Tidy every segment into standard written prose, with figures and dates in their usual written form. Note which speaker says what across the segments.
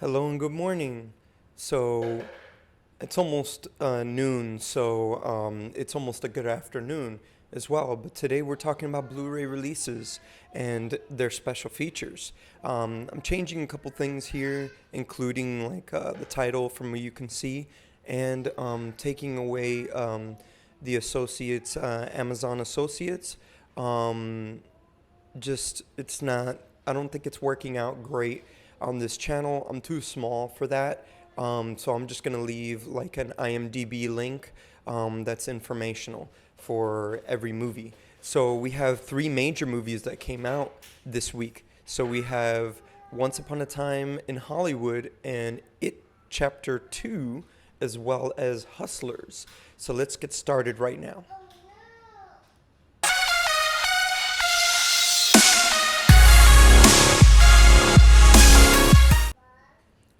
Speaker 1: Hello and good morning. So it's almost noon, so it's almost a good afternoon as well. But today we're talking about Blu-ray releases and their special features. I'm changing a couple things here, including the title from what you can see, and taking away the associates, Amazon associates. Um, just it's not I don't think it's working out great on this channel. I'm too small for that. So I'm just gonna leave like an IMDB link that's informational for every movie. So we have three major movies that came out this week. So we have Once Upon a Time in Hollywood and It Chapter 2, as well as Hustlers. So let's get started right now.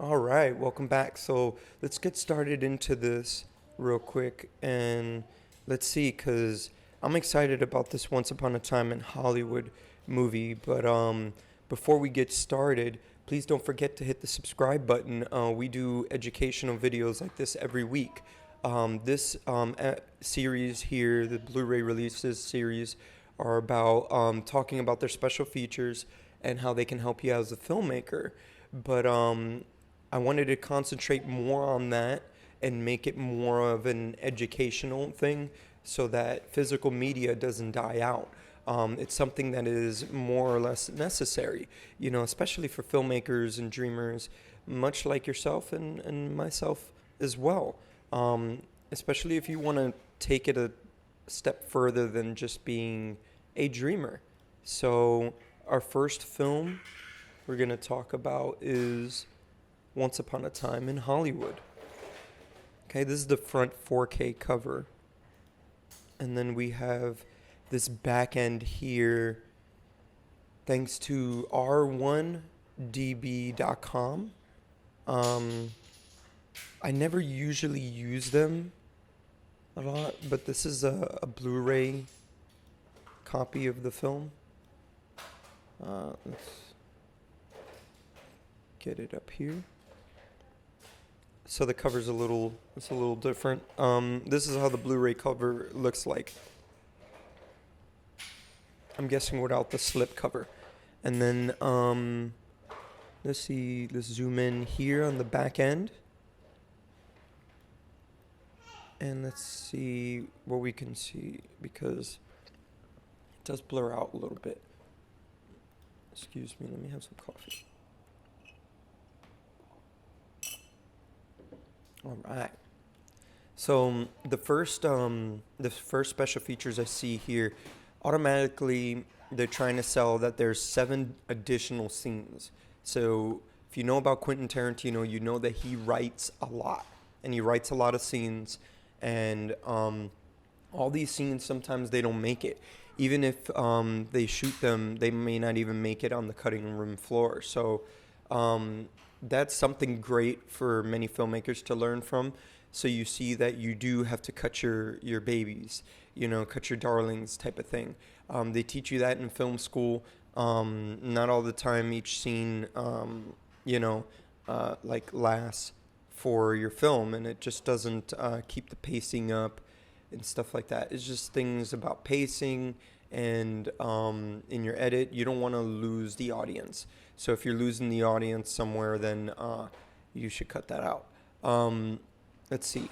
Speaker 1: All right, welcome back. So let's get started into this real quick and let's see, because I'm excited about this Once Upon a Time in Hollywood movie. But before we get started, please don't forget to hit the subscribe button. We do educational videos like this every week. This series here, the Blu-ray releases series, are about talking about their special features and how they can help you as a filmmaker. But I wanted to concentrate more on that and make it more of an educational thing so that physical media doesn't die out. It's something that is more or less necessary, especially for filmmakers and dreamers, much like yourself and myself as well. Especially if you want to take it a step further than just being a dreamer. So, our first film we're going to talk about is Once Upon a Time in Hollywood. Okay, this is the front 4K cover. And then we have this back end here thanks to r1db.com. I never usually use them a lot, but this is a Blu-ray copy of the film. Let's get it up here. So the cover's it's a little different. This is how the Blu-ray cover looks like. I'm guessing without the slip cover. And then let's zoom in here on the back end. And let's see what we can see, because it does blur out a little bit. Excuse me, let me have some coffee. All right. So the first special features I see here, automatically they're trying to sell that there's 7 additional scenes. So if you know about Quentin Tarantino, you know that he writes a lot, and he writes a lot of scenes, and all these scenes sometimes they don't make it. Even if they shoot them, they may not even make it on the cutting room floor. So that's something great for many filmmakers to learn from. So you see that you do have to cut your babies, cut your darlings type of thing. They teach you that in film school. Not all the time each scene, lasts for your film, and it just doesn't keep the pacing up and stuff like that. It's just things about pacing, and in your edit, you don't want to lose the audience. So if you're losing the audience somewhere, then you should cut that out. Let's see.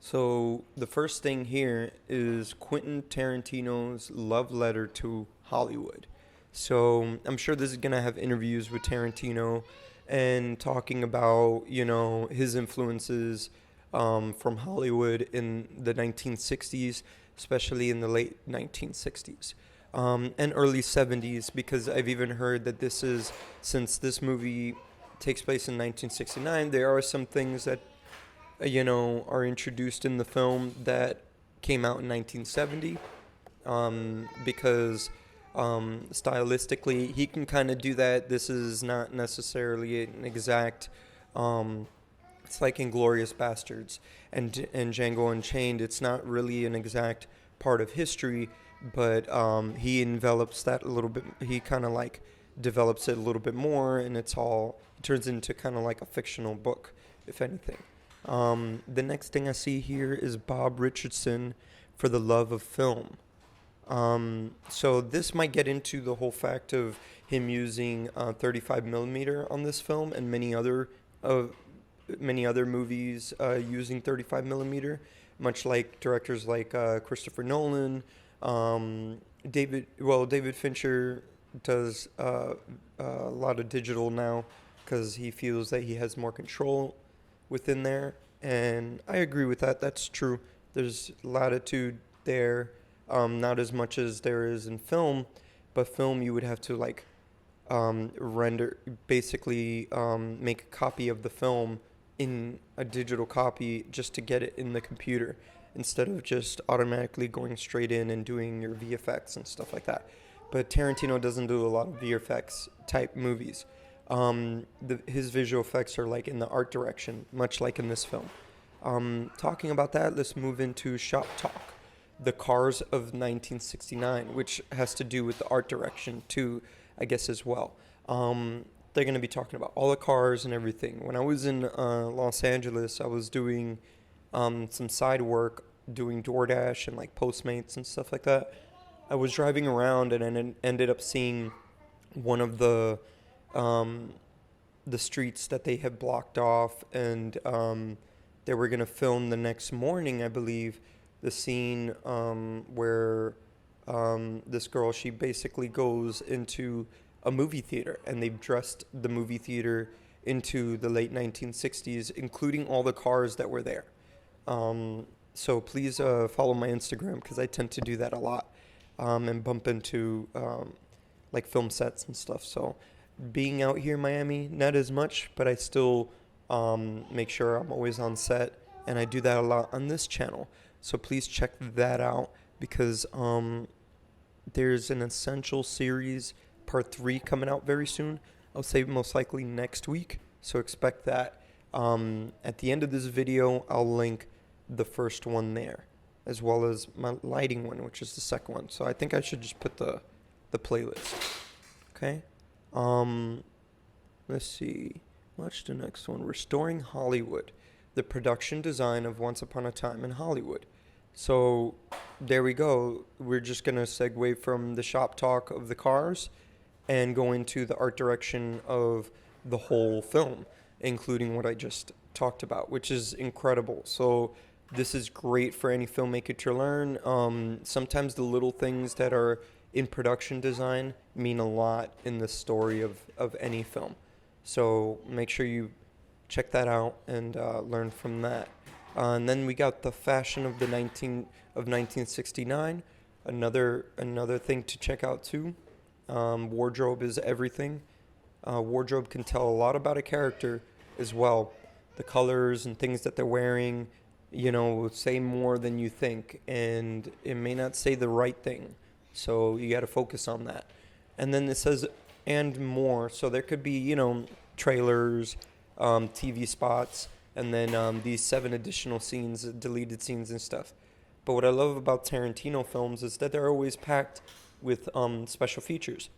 Speaker 1: So the first thing here is Quentin Tarantino's love letter to Hollywood. So I'm sure this is going to have interviews with Tarantino and talking about, his influences from Hollywood in the 1960s, especially in the late 1960s. And early 70s, because I've even heard that since this movie takes place in 1969, there are some things that, are introduced in the film that came out in 1970, because stylistically, he can kind of do that. This is not necessarily an exact, it's like Inglourious Bastards and Django Unchained. It's not really an exact part of history, but he envelops that a little bit. He kind of develops it a little bit more, and it turns into kind of like a fictional book, if anything. The next thing I see here is Bob Richardson for the Love of Film. So this might get into the whole fact of him using 35 millimeter on this film, and many other movies using 35 millimeter, much like directors like Christopher Nolan. David Fincher does a lot of digital now because he feels that he has more control within there, and I agree with that. That's true. There's latitude there, not as much as there is in film, but film you would have to like render, basically make a copy of the film in a digital copy just to get it in the computer, instead of just automatically going straight in and doing your VFX and stuff like that. But Tarantino doesn't do a lot of VFX type movies. His visual effects are like in the art direction, much like in this film. Talking about that, let's move into Shop Talk, The Cars of 1969, which has to do with the art direction too, I guess, as well. They're going to be talking about all the cars and everything. When I was in Los Angeles, I was doing some side work, doing DoorDash and like Postmates and stuff like that. I was driving around and I ended up seeing one of the streets that they had blocked off, and they were going to film the next morning, I believe, the scene where this girl, she basically goes into a movie theater, and they've dressed the movie theater into the late 1960s, including all the cars that were there. So please follow my Instagram, because I tend to do that a lot, and bump into like film sets and stuff. So being out here in Miami, not as much, but I still make sure I'm always on set, and I do that a lot on this channel. So please check that out, because there's an Essential series part 3 coming out very soon. I'll say most likely next week, so expect that. At the end of this video, I'll link the first one there, as well as my lighting one, which is the second one. So I think I should just put the playlist. Okay. Let's see. Watch the next one. Restoring Hollywood, the production design of Once Upon a Time in Hollywood. So there we go. We're just gonna segue from the shop talk of the cars and go into the art direction of the whole film, including what I just talked about, which is incredible. So this is great for any filmmaker to learn. Sometimes the little things that are in production design mean a lot in the story of any film. So make sure you check that out and learn from that. And then we got the fashion of 1969. Another thing to check out too. Wardrobe is everything. Wardrobe can tell a lot about a character as well. The colors and things that they're wearing, will say more than you think, and it may not say the right thing. So you got to focus on that. And then it says and more. So there could be, trailers, TV spots, and then these 7 additional scenes, deleted scenes and stuff. But what I love about Tarantino films is that they're always packed with special features.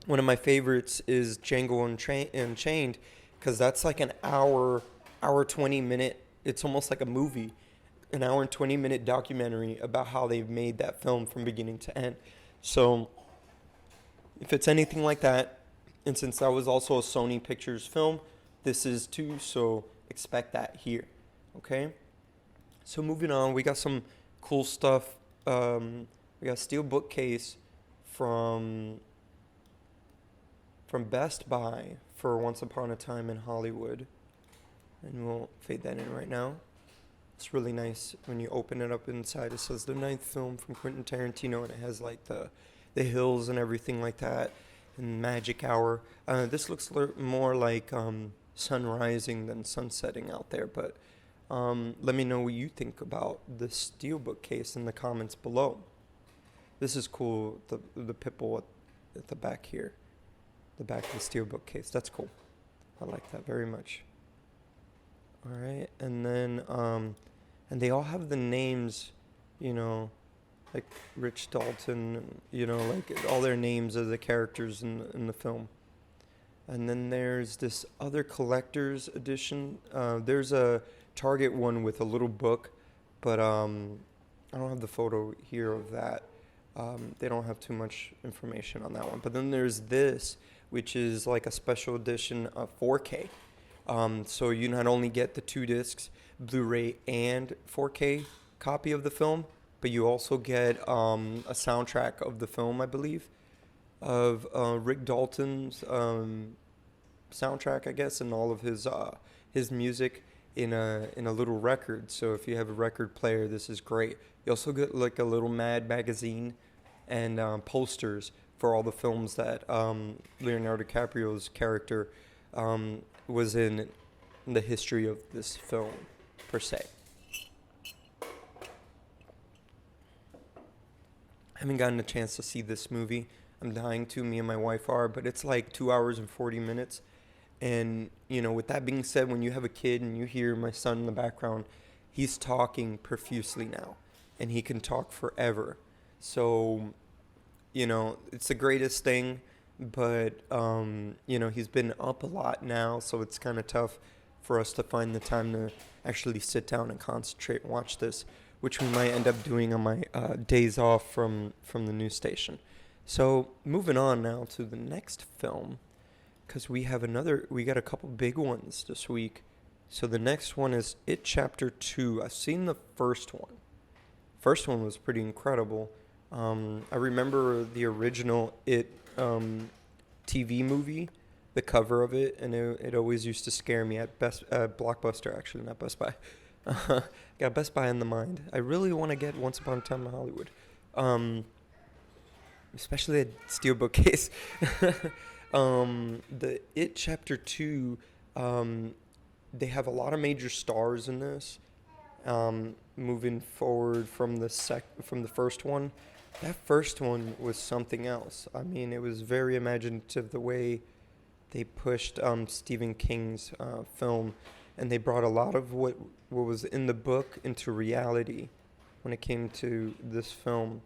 Speaker 1: One of my favorites is Django Unchained, because that's like an hour 20 minute, it's almost like a movie, an hour and 20 minute documentary about how they've made that film from beginning to end. So if it's anything like that, and since that was also a Sony Pictures film, this is too, so expect that here. Okay? So moving on, we got some cool stuff. We got steel bookcase from Best Buy for Once Upon a Time in Hollywood. And we'll fade that in right now. It's really nice. When you open it up inside, it says the 9th film from Quentin Tarantino, and it has like the hills and everything like that, and magic hour. This looks more like sun rising than sun setting out there, but let me know what you think about the steelbook case in the comments below. This is cool, the pipple at the back here, the back of the steelbook case. That's cool. I like that very much. All right, and then and they all have the names, like Rich Dalton, like all their names of the characters in the film. And then there's this other collector's edition. There's a Target one with a little book, but I don't have the photo here of that. They don't have too much information on that one. But then there's this, which is like a special edition of 4K. So you not only get the 2 discs, Blu-ray and 4K copy of the film, but you also get a soundtrack of the film, I believe, of Rick Dalton's soundtrack, I guess, and all of his music in a little record. So if you have a record player, this is great. You also get like a little Mad magazine and posters for all the films that Leonardo DiCaprio's character was in the history of this film, per se. I haven't gotten a chance to see this movie. I'm dying to, me and my wife are, but it's like 2 hours and 40 minutes. And, with that being said, when you have a kid and you hear my son in the background, he's talking profusely now, and he can talk forever. So, it's the greatest thing, but, he's been up a lot now, so it's kind of tough for us to find the time to actually sit down and concentrate and watch this, which we might end up doing on my days off from the news station. So, moving on now to the next film, because we got a couple big ones this week. So the next one is It Chapter 2. I've seen the first one. First one was pretty incredible. I remember the original It TV movie, the cover of it, and it always used to scare me at Blockbuster, actually, not Best Buy. Got Best Buy in the mind. I really want to get Once Upon a Time in Hollywood. Especially a steelbook case. The It Chapter 2, they have a lot of major stars in this. Moving forward from the first one, that first one was something else. I mean, it was very imaginative the way they pushed Stephen King's film, and they brought a lot of what was in the book into reality when it came to this film,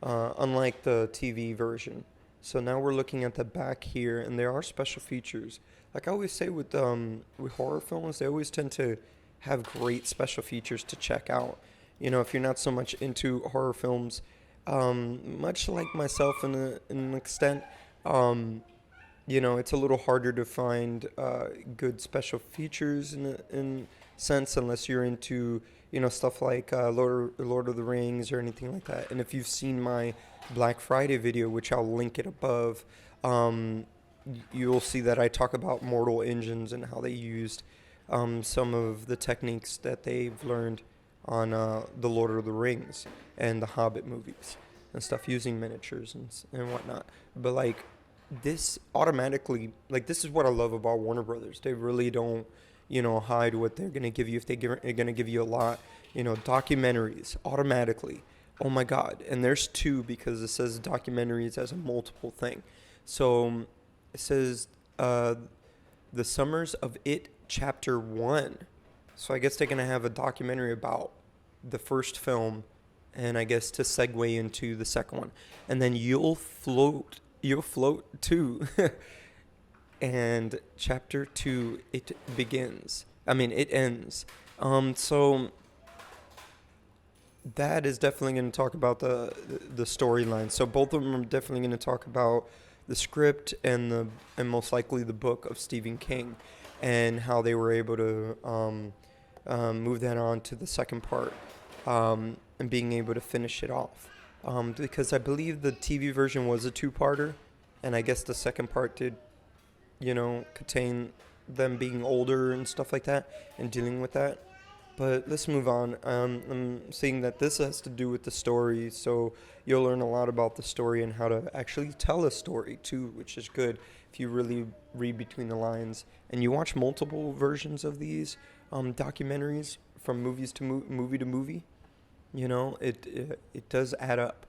Speaker 1: unlike the TV version. So now we're looking at the back here, and there are special features. Like I always say with horror films, they always tend to have great special features to check out. If you're not so much into horror films, much like myself in an extent, it's a little harder to find good special features in sense unless you're into stuff like Lord of the Rings or anything like that. And if you've seen my Black Friday video, which I'll link it above, you'll see that I talk about Mortal Engines and how they used some of the techniques that they've learned on the Lord of the Rings and the Hobbit movies and stuff, using miniatures and whatnot. But like this automatically, like this is what I love about Warner Brothers. They really don't hide what they're going to give you. If they're going to give you a lot, documentaries automatically. Oh my God. And there's 2 because it says documentaries as a multiple thing. So it says The Summers of It Chapter 1. So I guess they're going to have a documentary about the first film, and I guess to segue into the second one. And then You'll Float too. And Chapter 2, it ends. So that is definitely going to talk about the storyline. So both of them are definitely going to talk about the script and most likely the book of Stephen King, and how they were able to move that on to the second part, and being able to finish it off. Because I believe the TV version was a 2-parter, and I guess the second part did, contain them being older and stuff like that and dealing with that. But let's move on. I'm seeing that this has to do with the story, so you'll learn a lot about the story and how to actually tell a story too, which is good if you really read between the lines and you watch multiple versions of these documentaries from movie to movie. It does add up.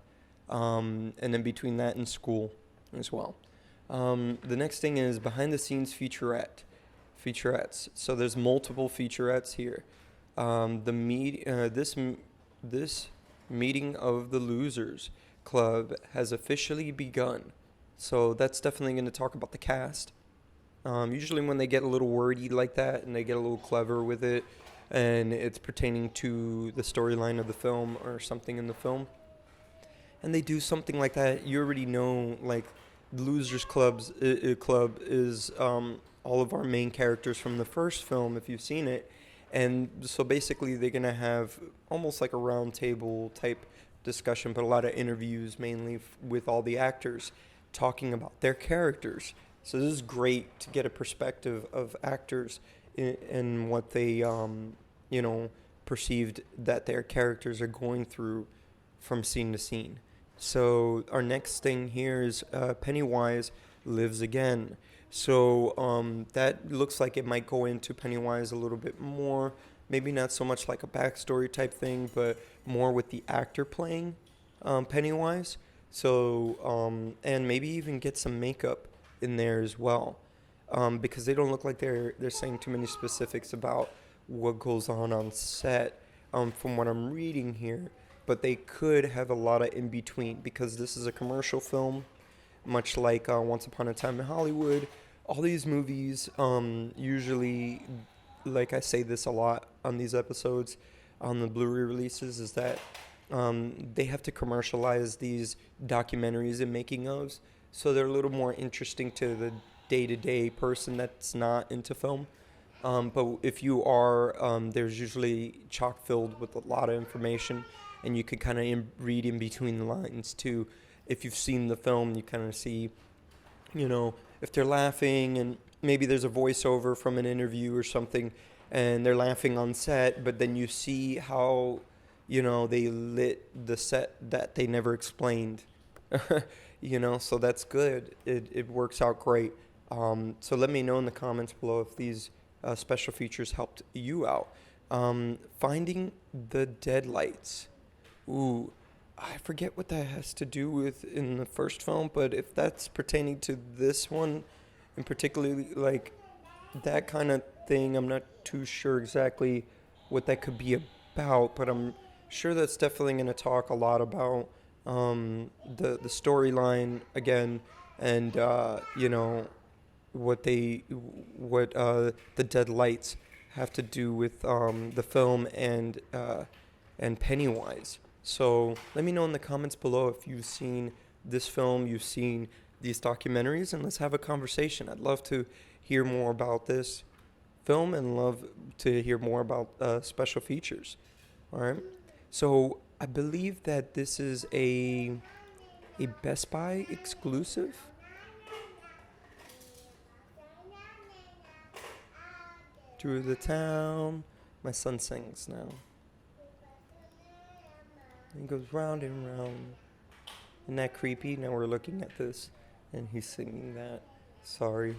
Speaker 1: And then between that and school as well. The next thing is behind the scenes featurettes. So there's multiple featurettes here. This Meeting of the Losers Club has officially begun. So that's definitely going to talk about the cast. Usually, when they get a little wordy like that and they get a little clever with it, and it's pertaining to the storyline of the film or something in the film, and they do something like that, you already know, like, the Losers Club is all of our main characters from the first film, if you've seen it. And so basically, they're going to have almost like a round table type discussion, but a lot of interviews mainly with all the actors talking about their characters. So this is great to get a perspective of actors in what they, you know, perceived that their characters are going through from scene to scene. So our next thing here is Pennywise lives again. So that looks like it might go into Pennywise a little bit more. Maybe not so much like a backstory type thing, but more with the actor playing Pennywise. So and maybe even get some makeup in there as well, because they don't look like they're saying too many specifics about what goes on set, from what I'm reading here. But they could have a lot of in between because this is a commercial film, much like Once Upon a Time in Hollywood. All these movies, usually, like I say this a lot on these episodes, on the Blu-ray releases, is that they have to commercialize these documentaries and making ofs, so they're a little more interesting to the day-to-day person that's not into film. But if you are, there's usually chock filled with a lot of information, and you could kind of read in between the lines too. If you've seen the film, you kind of see, you know, if they're laughing, and maybe there's a voiceover from an interview or something, and they're laughing on set, but then you see how, you know, they lit the set that they never explained. You know, so that's good. It works out great. So let me know in the comments below if these special features helped you out. Finding the Deadlights. Ooh, I forget what that has to do with in the first film, but if that's pertaining to this one, and particularly like that kind of thing, I'm not too sure exactly what that could be about, but I'm sure that's definitely going to talk a lot about the storyline again, and you know, what the Deadlights have to do with the film and Pennywise. So let me know in the comments below if you've seen this film, you've seen these documentaries, and let's have a conversation. I'd love to hear more about this film and love to hear more about special features. All right. So I believe that this is a Best Buy exclusive. Through the town. My son sings now. He goes round and round. Isn't that creepy? Now we're looking at this and he's singing that. Sorry.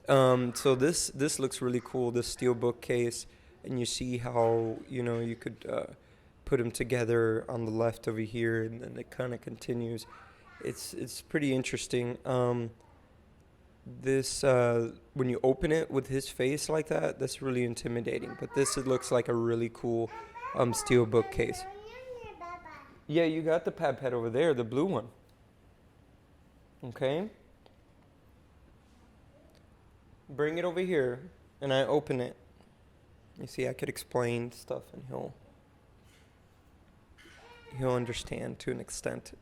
Speaker 1: So this looks really cool, this steel bookcase, and you see how, you know, you could put them together on the left over here, and then it kind of continues. It's pretty interesting. This when you open it with his face like that, that's really intimidating. But this, it looks like a really cool steel bookcase. Yeah, you got the pad over there, the blue one. Okay. Bring it over here, and I open it. You see, I could explain stuff, and he'll understand to an extent.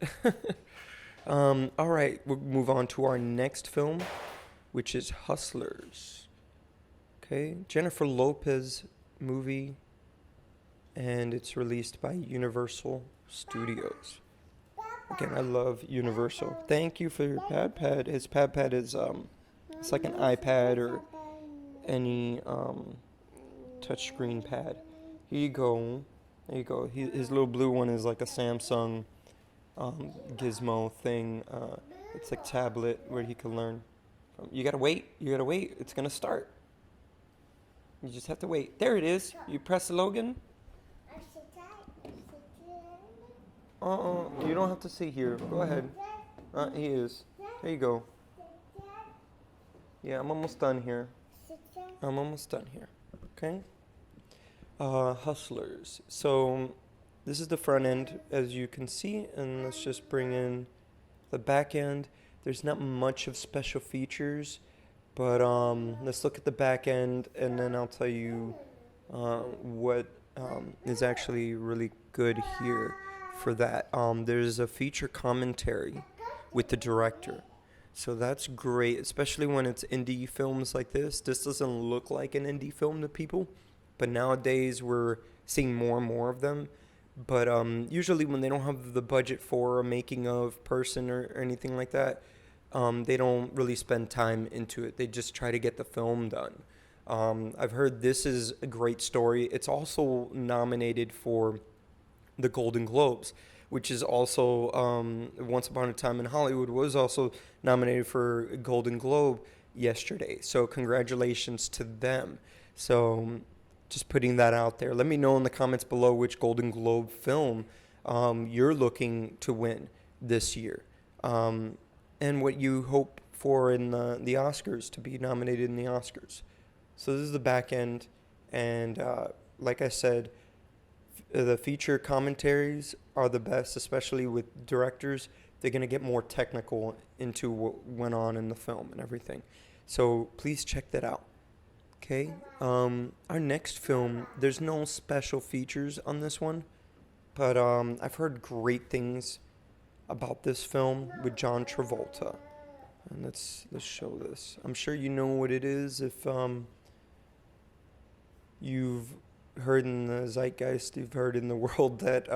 Speaker 1: All right, we'll move on to our next film, which is Hustlers. Okay, Jennifer Lopez movie, and it's released by Universal Studios. Again, I love Universal. Thank you for your pad. His pad is it's like an iPad or any touchscreen pad. Here you go. There you go. His little blue one is like a Samsung gizmo thing. It's like tablet where he can learn from. You gotta wait. It's gonna start. You just have to wait. There it is. You press the Logan. You don't have to see here. Go ahead. He is. There you go. Yeah, I'm almost done here. Okay. Hustlers. So this is the front end, as you can see, and let's just bring in the back end. There's not much of special features, but let's look at the back end, and then I'll tell you what is actually really good here for that. There's a feature commentary with the director. So that's great, especially when it's indie films like this. This doesn't look like an indie film to people, but nowadays we're seeing more and more of them. But usually when they don't have the budget for a making of person or anything like that, they don't really spend time into it. They just try to get the film done. I've heard this is a great story. It's also nominated for the Golden Globes, which is also Once Upon a Time in Hollywood was also nominated for a Golden Globe yesterday. So congratulations to them. So just putting that out there. Let me know in the comments below which Golden Globe film you're looking to win this year, and what you hope for in the Oscars, to be nominated in the Oscars. So this is the back end, and like I said, the feature commentaries are the best, especially with directors. They're going to get more technical into what went on in the film and everything. So please check that out. Okay, our next film, there's no special features on this one, but I've heard great things about this film with John Travolta. And let's show this. I'm sure you know what it is if you've heard in the zeitgeist, you've heard in the world that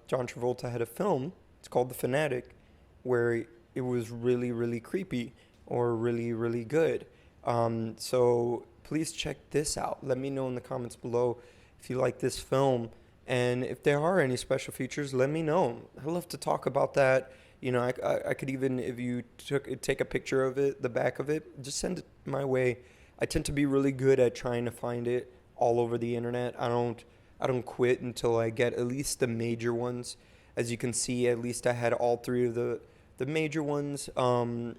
Speaker 1: John Travolta had a film. It's called The Fanatic, where it was really, really creepy or really, really good. So please check this out. Let me know in the comments below if you like this film. And if there are any special features, let me know. I'd love to talk about that. You know, I could even, if you take a picture of it, the back of it, just send it my way. I tend to be really good at trying to find it all over the internet. I don't quit until I get at least the major ones. As you can see, at least I had all three of the major ones. A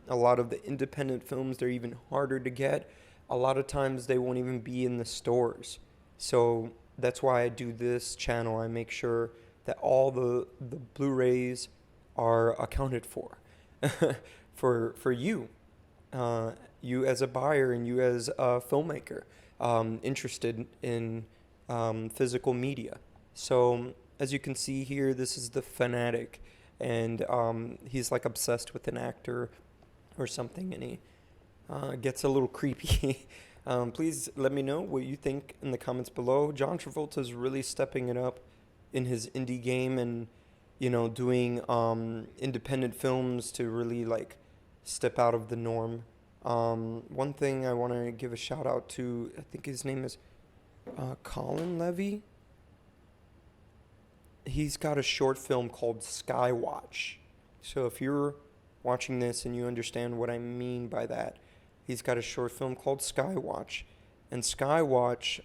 Speaker 1: lot of the independent films, they're even harder to get. A lot of times they won't even be in the stores. So that's why I do this channel. I make sure that all the Blu-rays are accounted for for you, you as a buyer and you as a filmmaker interested in physical media. So as you can see here, this is the Fanatic, and he's like obsessed with an actor or something, and he gets a little creepy. Please let me know what you think in the comments below. John Travolta is really stepping it up in his indie game, and you know, doing independent films to really like step out of the norm. One thing I want to give a shout out to, I think his name is Colin Levy. He's got a short film called Skywatch. So if you're watching this and you understand what I mean by that, he's got a short film called Skywatch. And Skywatch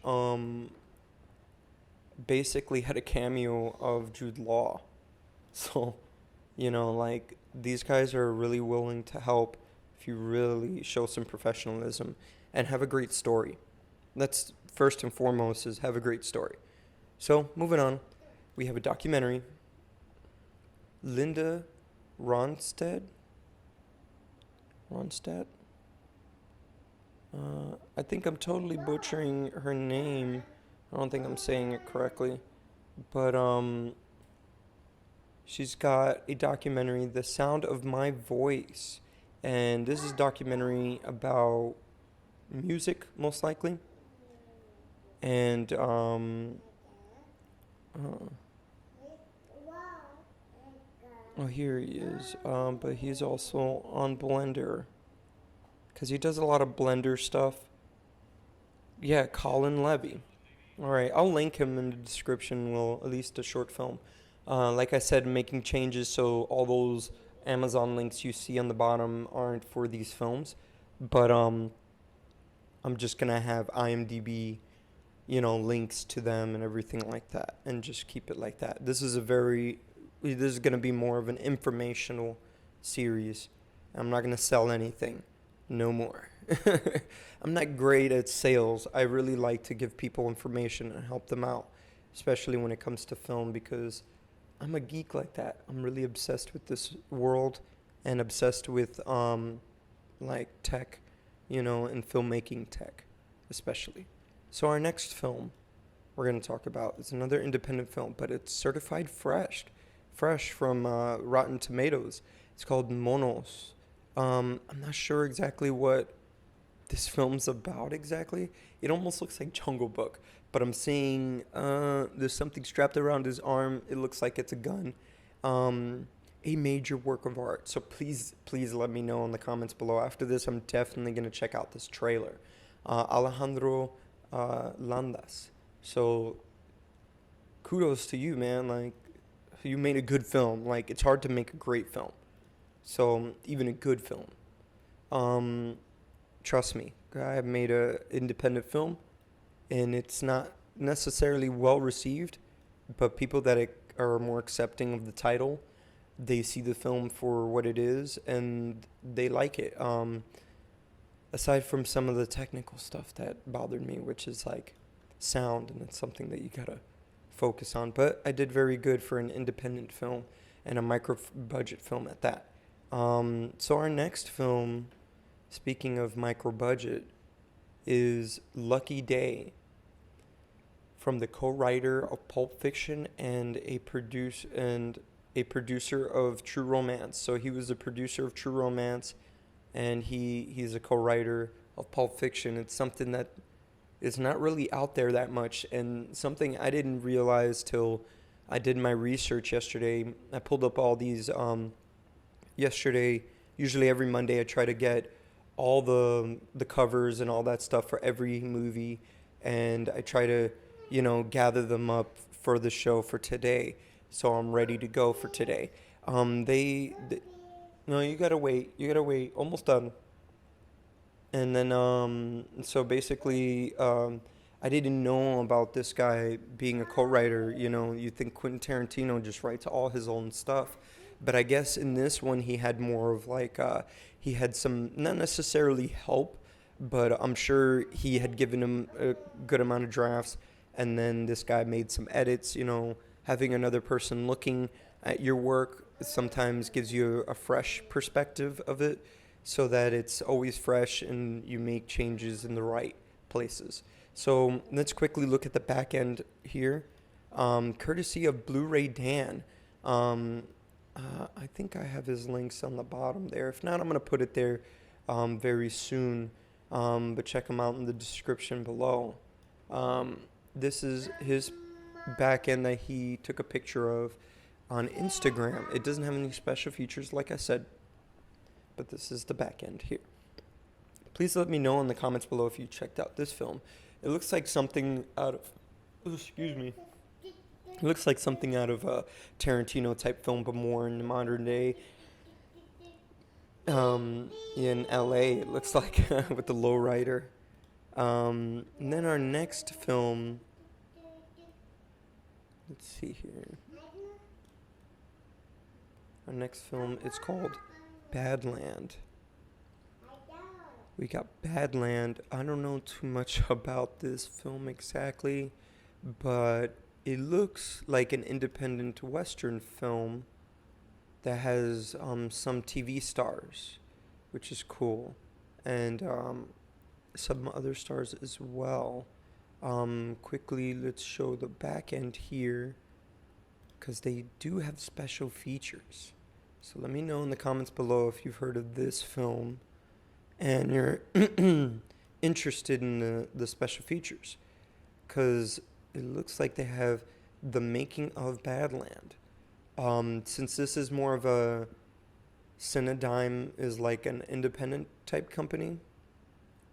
Speaker 1: basically had a cameo of Jude Law. So, you know, like, these guys are really willing to help if you really show some professionalism and have a great story. That's first and foremost, is have a great story. So, moving on, we have a documentary. Linda Ronstadt? I think I'm totally butchering her name. I don't think I'm saying it correctly. But, she's got a documentary, The Sound of My Voice. And this is a documentary about music, most likely. And, oh, here he is. But he's also on Blender, because he does a lot of Blender stuff. Yeah, Colin Levy. All right, I'll link him in the description, well, at least a short film. Like I said, making changes so all those Amazon links you see on the bottom aren't for these films. But I'm just going to have IMDB, you know, links to them and everything like that, and just keep it like that. This is going to be more of an informational series. I'm not going to sell anything. No more. I'm not great at sales. I really like to give people information and help them out, especially when it comes to film, because I'm a geek like that. I'm really obsessed with this world and obsessed with like tech, and filmmaking tech, especially. So our next film we're going to talk about is another independent film, but it's certified fresh from Rotten Tomatoes. It's called Monos. I'm not sure exactly what this film's about exactly. It almost looks like Jungle Book, but I'm seeing there's something strapped around his arm. It looks like it's a gun. Um, a major work of art. So please let me know in the comments below. After this, I'm definitely gonna check out this trailer. Alejandro Landas. So kudos to you, man. Like, you made a good film. Like, it's hard to make a great film. So even a good film. Um, Trust me, I have made a independent film, and it's not necessarily well received, but people that are more accepting of the title, they see the film for what it is, and they like it. Aside from some of the technical stuff that bothered me, which is like sound, and it's something that you gotta focus on. But I did very good for an independent film and a micro budget film at that. So our next film, speaking of micro budget, is Lucky Day, from the co-writer of Pulp Fiction and a producer of True Romance. So he was the producer of True Romance, and he's a co-writer of Pulp Fiction. It's something that is not really out there that much, and something I didn't realize till I did my research yesterday. I pulled up all these yesterday. Usually every Monday I try to get all the covers and all that stuff for every movie, and I try to gather them up for the show for today, so I'm ready to go for today. They no, you gotta wait, almost done. And then so basically I didn't know about this guy being a co-writer. You think Quentin Tarantino just writes all his own stuff, but I guess in this one he had more of like he had some, not necessarily help, but I'm sure he had given him a good amount of drafts, and then this guy made some edits. Having another person looking at your work sometimes gives you a fresh perspective of it, so that it's always fresh and you make changes in the right places. So let's quickly look at the back end here, courtesy of Blu-ray Dan. I think I have his links on the bottom there. If not, I'm going to put it there very soon, but check him out in the description below. This is his back end that he took a picture of on Instagram. It doesn't have any special features, like I said, but this is the back end here. Please let me know in the comments below if you checked out this film. It looks like something out of, excuse me. It looks like something out of a Tarantino type film, but more in the modern day. In LA, it looks like with the lowrider. And then our next film, let's see here. Our next film is called Badland. We got Badland. I don't know too much about this film exactly, but it looks like an independent Western film that has some TV stars, which is cool, and some other stars as well. Quickly, let's show the back end here, because they do have special features. So let me know in the comments below if you've heard of this film and you're interested in the special features, because it looks like they have the making of Badland. Since this is more of a Cinedigm is like an independent type company,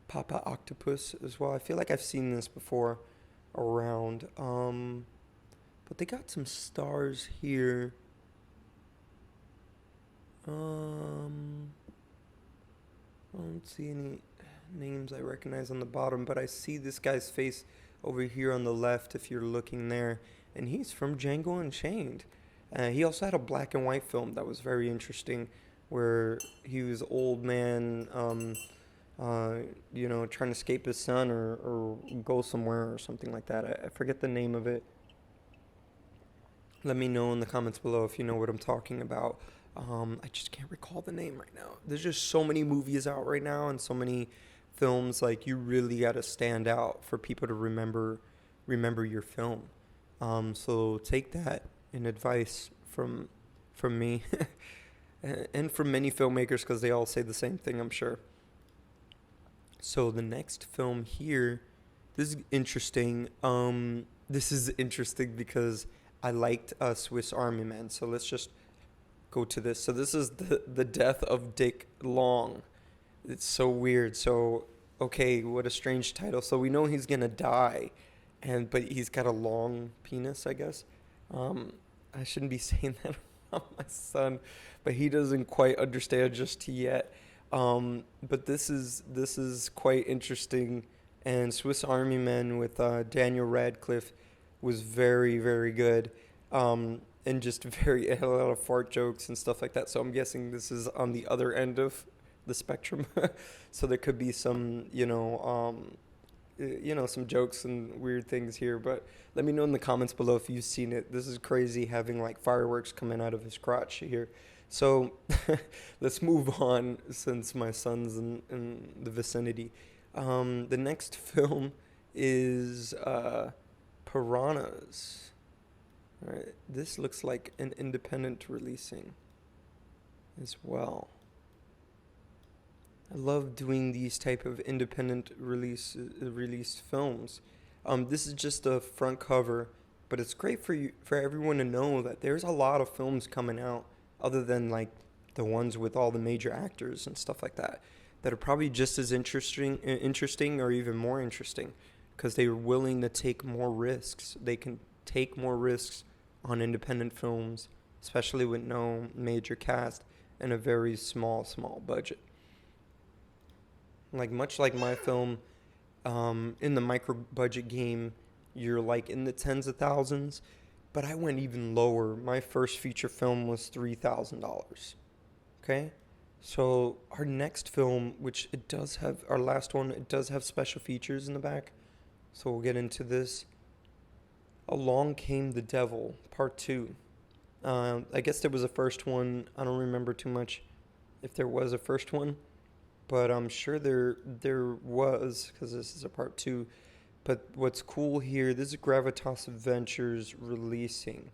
Speaker 1: Papa Octopus as well. I feel like I've seen this before around. But they got some stars here. I don't see any names I recognize on the bottom, but I see this guy's face over here on the left if you're looking there, and he's from Django Unchained. He also had a black and white film that was very interesting, where he was old man, trying to escape his son or go somewhere or something like that. I forget the name of it. Let me know in the comments below if you know what I'm talking about. I just can't recall the name right now. There's just so many movies out right now and so many films. Like, you really got to stand out for people to remember your film. So take that in advice from me and from many filmmakers, because they all say the same thing, I'm sure. So the next film here, this is interesting. This is interesting because I liked Swiss Army Man. So let's just go to this. So this is the death of Dick Long. It's so weird. So okay, what a strange title. So we know he's gonna die, but he's got a long penis, I guess. I shouldn't be saying that about my son, but he doesn't quite understand just yet. But this is quite interesting. And Swiss Army Men with Daniel Radcliffe was very, very good. And just it had a lot of fart jokes and stuff like that. So I'm guessing this is on the other end of the spectrum. So there could be some, some jokes and weird things here. But let me know in the comments below if you've seen it. This is crazy, having like fireworks coming out of his crotch here. So let's move on, since my son's in the vicinity. The next film is Piranhas. All right, this looks like an independent releasing as well. I love doing these type of independent released films. This is just a front cover, but it's great for everyone to know that there's a lot of films coming out, other than like the ones with all the major actors and stuff like that are probably just as interesting or even more interesting, because they're willing to take more risks. They can take more risks on independent films, especially with no major cast and a very small budget. Like, much like my film, in the micro budget game, you're like in the tens of thousands, but I went even lower. My first feature film was $3,000. Okay? So our next film, which it does have, our last one, it does have special features in the back. So we'll get into this. Along Came the Devil, Part 2. I guess there was a first one. I don't remember too much if there was a first one, but I'm sure there was, because this is a Part 2. But what's cool here, this is Gravitas Ventures releasing.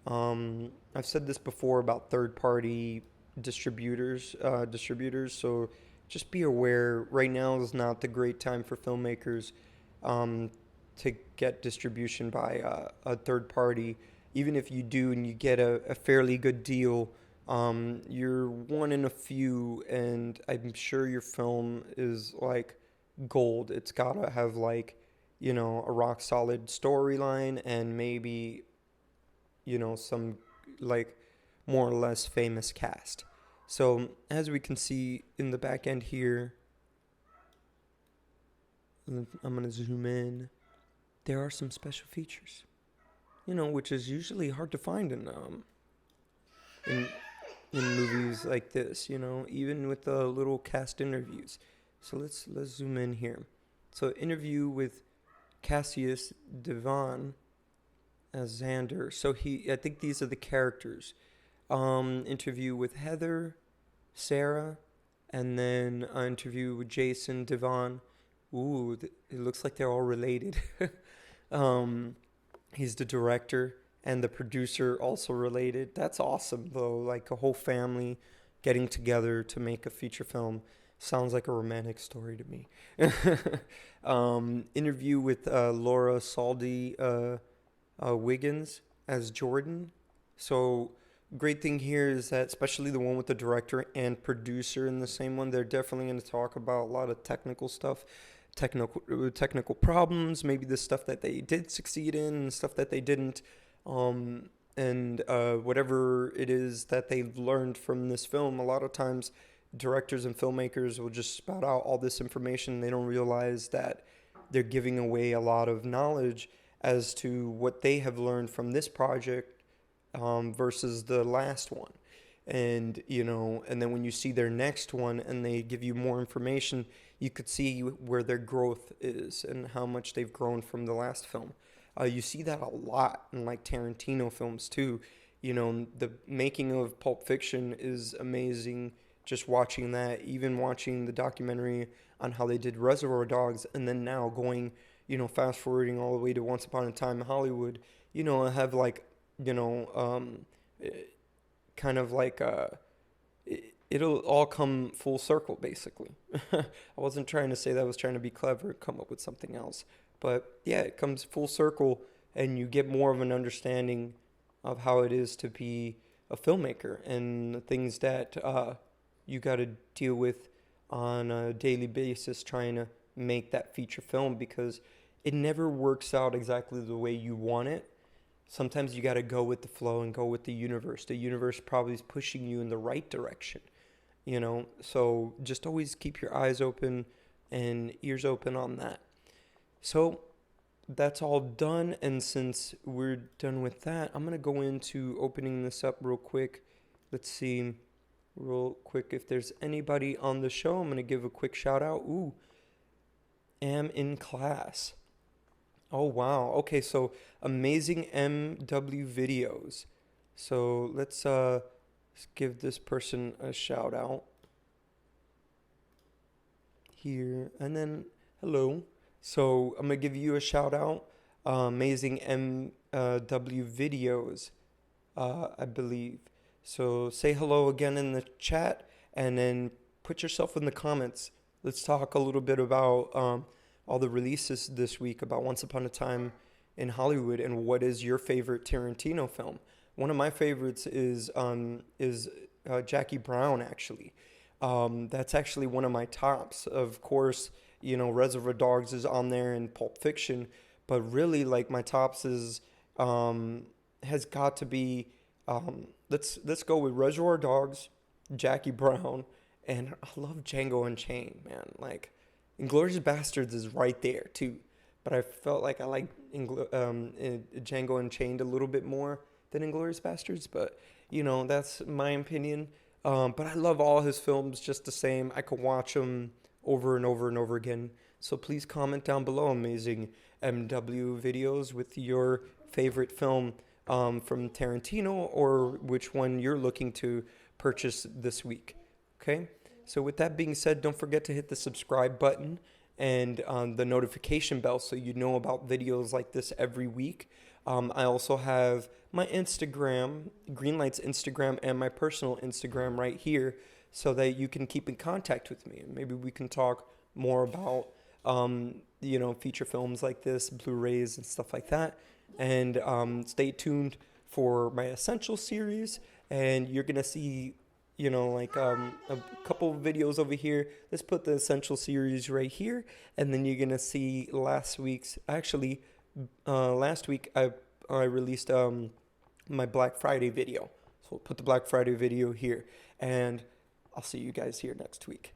Speaker 1: I've said this before about third-party distributors. So just be aware. Right now is not the great time for filmmakers to get distribution by a third party. Even if you do and you get a fairly good deal, you're one in a few, and I'm sure your film is like gold. It's gotta have like, a rock solid storyline, and maybe, some like more or less famous cast. So as we can see in the back end here, I'm going to zoom in. There are some special features, which is usually hard to find in movies like this, even with the little cast interviews. So let's zoom in here. So interview with Cassius Devon as Xander. So I think these are the characters. Interview with Heather, Sarah, and then an interview with Jason Devon. Ooh, it looks like they're all related. He's the director and the producer, also related. That's awesome, though. Like a whole family getting together to make a feature film. Sounds like a romantic story to me. Interview with Laura Saldi Wiggins as Jordan. So great thing here is that, especially the one with the director and producer in the same one, they're definitely going to talk about a lot of technical stuff, technical problems, maybe the stuff that they did succeed in and stuff that they didn't, and whatever it is that they've learned from this film. A lot of times directors and filmmakers will just spout out all this information. They don't realize that they're giving away a lot of knowledge as to what they have learned from this project versus the last one. And, and then when you see their next one and they give you more information, you could see where their growth is and how much they've grown from the last film. You see that a lot in like Tarantino films too. You know, the making of Pulp Fiction is amazing. Just watching that, even watching the documentary on how they did Reservoir Dogs, and then now going, fast forwarding all the way to Once Upon a Time in Hollywood. I have like, you know, eh, kind of like it'll all come full circle basically. I wasn't trying to say that, I was trying to be clever and come up with something else. But yeah, it comes full circle and you get more of an understanding of how it is to be a filmmaker and the things that you got to deal with on a daily basis trying to make that feature film, because it never works out exactly the way you want it. Sometimes you got to go with the flow and go with the universe. The universe probably is pushing you in the right direction, So just always keep your eyes open and ears open on that. So that's all done. And since we're done with that, I'm going to go into opening this up real quick. Let's see real quick if there's anybody on the show. I'm going to give a quick shout out. Ooh, am in class. Oh, wow. Okay, so amazing MW videos. So let's give this person a shout out here. And then, hello. So I'm going to give you a shout out. Amazing MW videos, I believe. So say hello again in the chat and then put yourself in the comments. Let's talk a little bit about all the releases this week about Once Upon a Time in Hollywood and what is your favorite Tarantino film. One of my favorites is Jackie Brown, actually. That's actually one of my tops. Of course, Reservoir Dogs is on there and Pulp Fiction, but really like my tops is has got to be let's go with Reservoir Dogs, Jackie Brown, and I love Django Unchained, man. Like Inglourious Bastards is right there too, but I felt like I like Django Unchained a little bit more than Inglourious Bastards, but that's my opinion. But I love all his films just the same. I could watch them over and over and over again. So please comment down below, amazing MW videos, with your favorite film from Tarantino or which one you're looking to purchase this week. Okay? So with that being said, don't forget to hit the subscribe button and the notification bell so you know about videos like this every week. I also have my Instagram, Greenlight's Instagram, and my personal Instagram right here so that you can keep in contact with me. And maybe we can talk more about, feature films like this, Blu-rays and stuff like that. And stay tuned for my Essential series. And you're going to see, a couple of videos over here. Let's put the Essential series right here. And then you're going to see last week I released my Black Friday video. So we'll put the Black Friday video here. And I'll see you guys here next week.